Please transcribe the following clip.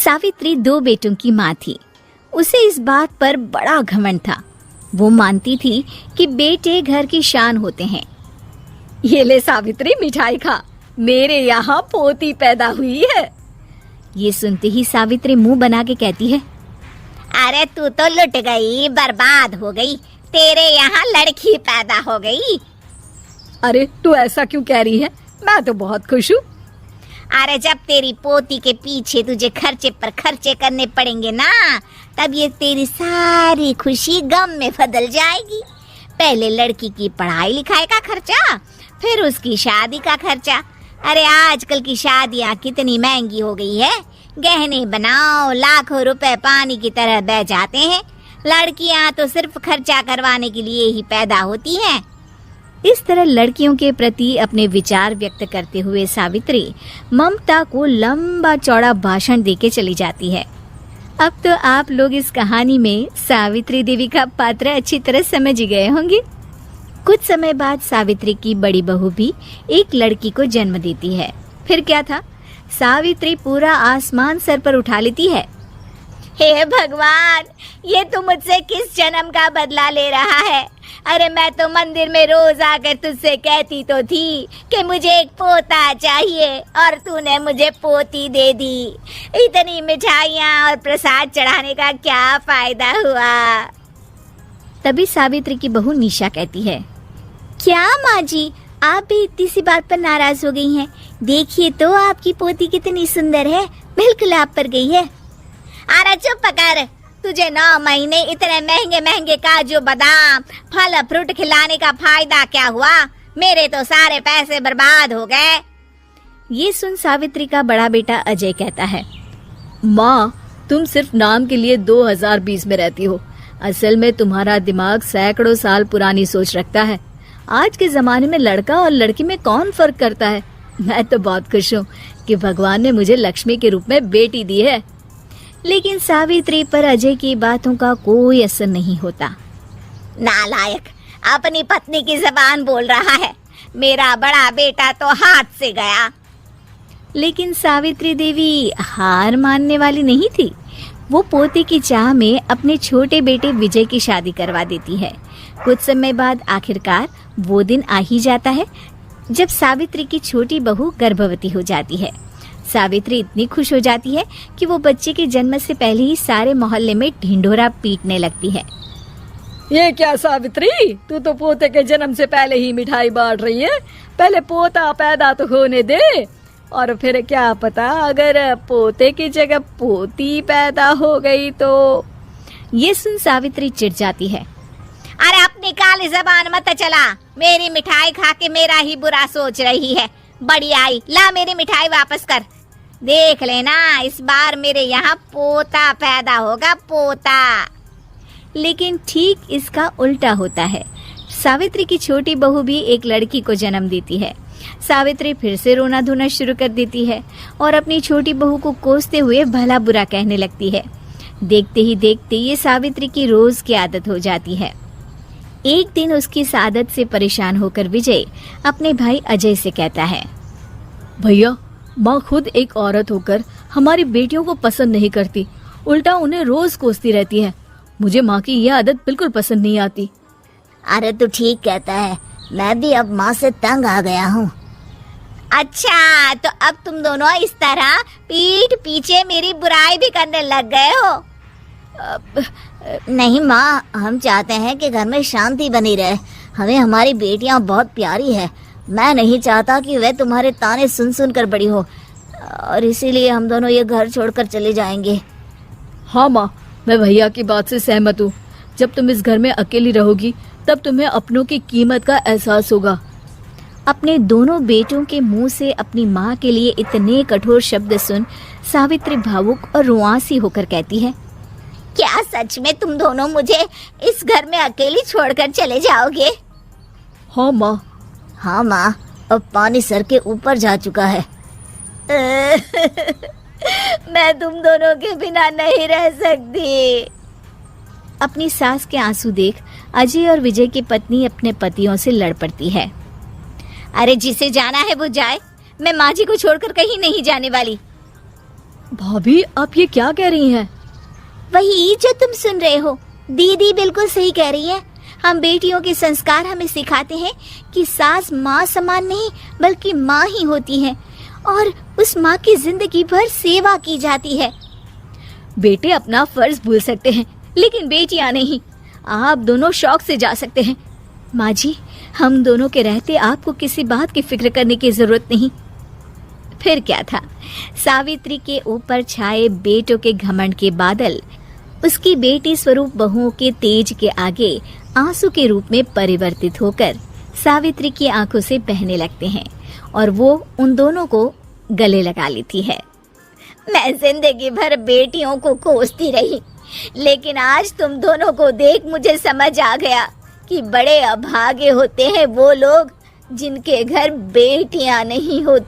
सावित्री 2 बेटों की माँ थी। उसे इस बात पर बड़ा घमंड था। वो मानती थी कि बेटे घर की शान होते हैं। ये ले सावित्री, मिठाई खा, मेरे यहाँ पोती पैदा हुई है। ये सुनते ही सावित्री मुंह बना के कहती है, अरे तू तो लुट गई, बर्बाद हो गई, तेरे यहाँ लड़की पैदा हो गई। अरे तू ऐसा क्यों कह रही है, मैं तो बहुत खुश हूँ। अरे जब तेरी पोती के पीछे तुझे खर्चे पर खर्चे करने पड़ेंगे ना, तब ये तेरी सारी खुशी गम में बदल जाएगी। पहले लड़की की पढ़ाई लिखाई का खर्चा, फिर उसकी शादी का खर्चा। अरे आजकल की शादियाँ कितनी महंगी हो गई है, गहने बनाओ, लाखों रुपए पानी की तरह बह जाते हैं। लड़कियाँ तो सिर्फ खर्चा करवाने के लिए ही पैदा होती हैं। इस तरह लड़कियों के प्रति अपने विचार व्यक्त करते हुए सावित्री ममता को लंबा चौड़ा भाषण देके चली जाती है। अब तो आप लोग इस कहानी में सावित्री देवी का पात्र अच्छी तरह समझ गए होंगे। कुछ समय बाद सावित्री की बड़ी बहू भी एक लड़की को जन्म देती है। फिर क्या था, सावित्री पूरा आसमान सर पर उठा लेती है। हे भगवान, ये तू मुझसे किस जन्म का बदला ले रहा है? अरे मैं तो मंदिर में रोज आकर तुझसे कहती तो थी कि मुझे एक पोता चाहिए, और तूने मुझे पोती दे दी। इतनी मिठाइयाँ और प्रसाद चढ़ाने का क्या फायदा हुआ? तभी सावित्री की बहू निशा कहती है, क्या माँ जी, आप भी इतनी सी बात पर नाराज हो गई हैं? देखिए तो आपकी पोती कितनी सुंदर है, बिल्कुल आप पर गई है। अरे चुप कर, तुझे 9 महीने इतने महंगे महंगे काजू बादाम फल फ्रूट खिलाने का फायदा क्या हुआ? मेरे तो सारे पैसे बर्बाद हो गए। ये सुन सावित्री का बड़ा बेटा अजय कहता है, माँ, तुम सिर्फ नाम के लिए 2020 में रहती हो। असल में तुम्हारा दिमाग सैकड़ों साल पुरानी सोच रखता है। आज के जमाने में लड़का और लड़की में कौन फर्क करता है। मैं तो बहुत खुश हूँ कि भगवान ने मुझे लक्ष्मी के रूप में बेटी दी है। लेकिन सावित्री पर अजय की बातों का कोई असर नहीं होता। नालायक, अपनी पत्नी की जबान बोल रहा है। मेरा बड़ा बेटा तो हाथ से गया। लेकिन सावित्री देवी हार मानने वाली नहीं थी। वो पोते की चाह में अपने छोटे बेटे विजय की शादी करवा देती है। कुछ समय बाद आखिरकार वो दिन आ ही जाता है जब सावित्री की छोटी बहू गर्भवती हो जाती है। सावित्री इतनी खुश हो जाती है कि वो बच्चे के जन्म से पहले ही सारे मोहल्ले में ढिंढोरा पीटने लगती है। ये क्या सावित्री, तू तो पोते के जन्म से पहले ही मिठाई बांट रही है। पहले पोता पैदा तो होने दे, और फिर क्या पता अगर पोते की जगह पोती पैदा हो गई तो। ये सुन सावित्री चिढ़ जाती है। अरे अपनी काली जबान मत चला, मेरी मिठाई खा के मेरा ही बुरा सोच रही है। बड़ी आई, ला मेरी मिठाई वापस कर। देख लेना, इस बार मेरे यहाँ पोता पैदा होगा, पोता। लेकिन ठीक इसका उल्टा होता है। सावित्री की छोटी बहू भी एक लड़की को जन्म देती है। सावित्री फिर से रोना धोना शुरू कर देती है और अपनी छोटी बहू को कोसते हुए भला बुरा कहने लगती है। देखते ही देखते ये सावित्री की रोज की आदत हो जाती है। एक दिन उसकी इस आदत से परेशान होकर विजय अपने भाई अजय से कहता है, भैया, माँ खुद एक औरत होकर हमारी बेटियों को पसंद नहीं करती, उल्टा उन्हें रोज कोसती रहती है। मुझे माँ की यह आदत बिल्कुल पसंद नहीं आती। अरे तू ठीक कहता है, मैं भी अब माँ से तंग आ गया हूँ। अच्छा, तो अब तुम दोनों इस तरह पीठ पीछे मेरी बुराई भी करने लग गए हो? नहीं माँ, हम चाहते हैं कि घर में शांति बनी रहे। हमें हमारी बेटियाँ बहुत प्यारी है। मैं नहीं चाहता कि वे तुम्हारे ताने सुन सुन कर बड़ी हो, और इसीलिए हम दोनों ये घर छोड़कर चले जाएंगे। हाँ माँ, मैं भैया की बात से सहमत हूँ। जब तुम इस घर में अकेली रहोगी तब तुम्हें अपनों की कीमत का एहसास होगा। अपने दोनों बेटों के मुंह से अपनी माँ के लिए इतने कठोर शब्द सुन सावित्री भावुक और रुआंसी होकर कहती है, क्या सच में तुम दोनों मुझे इस घर में अकेली छोड़कर चले जाओगे? हाँ माँ। हाँ माँ, अब पानी सर के ऊपर जा चुका है। मैं तुम दोनों के बिना नहीं रह सकती। अपनी सास के आंसू देख अजय और विजय की पत्नी अपने पतियों से लड़ पड़ती है। अरे जिसे जाना है वो जाए, मैं माँ जी को छोड़कर कहीं नहीं जाने वाली। भाभी, आप ये क्या कह रही हैं? वही जो तुम सुन रहे हो, दीदी बिल्कुल सही कह रही है। हम बेटियों के संस्कार हमें सिखाते हैं कि सास माँ समान नहीं बल्कि माँ ही होती है और उस माँ की जिंदगी भर सेवा की जाती है। बेटे अपना फर्ज भूल सकते हैं लेकिन बेटियां नहीं। आप दोनों शौक से जा सकते हैं। माँ जी, हम दोनों के रहते आपको किसी बात की फिक्र करने की जरूरत नहीं। फिर क्या था, सावित्री के ऊपर छाए बेटों के घमंड के बादल उसकी बेटी स्वरूप बहुओं के तेज के आगे आंसू के रूप में परिवर्तित होकर सावित्री की आंखों से बहने लगते हैं और वो उन दोनों को गले लगा लेती है। मैं जिंदगी भर बेटियों को कोसती रही, लेकिन आज तुम दोनों को देख मुझे समझ आ गया कि बड़े अभागे होते हैं वो लोग जिनके घर बेटियां नहीं होती।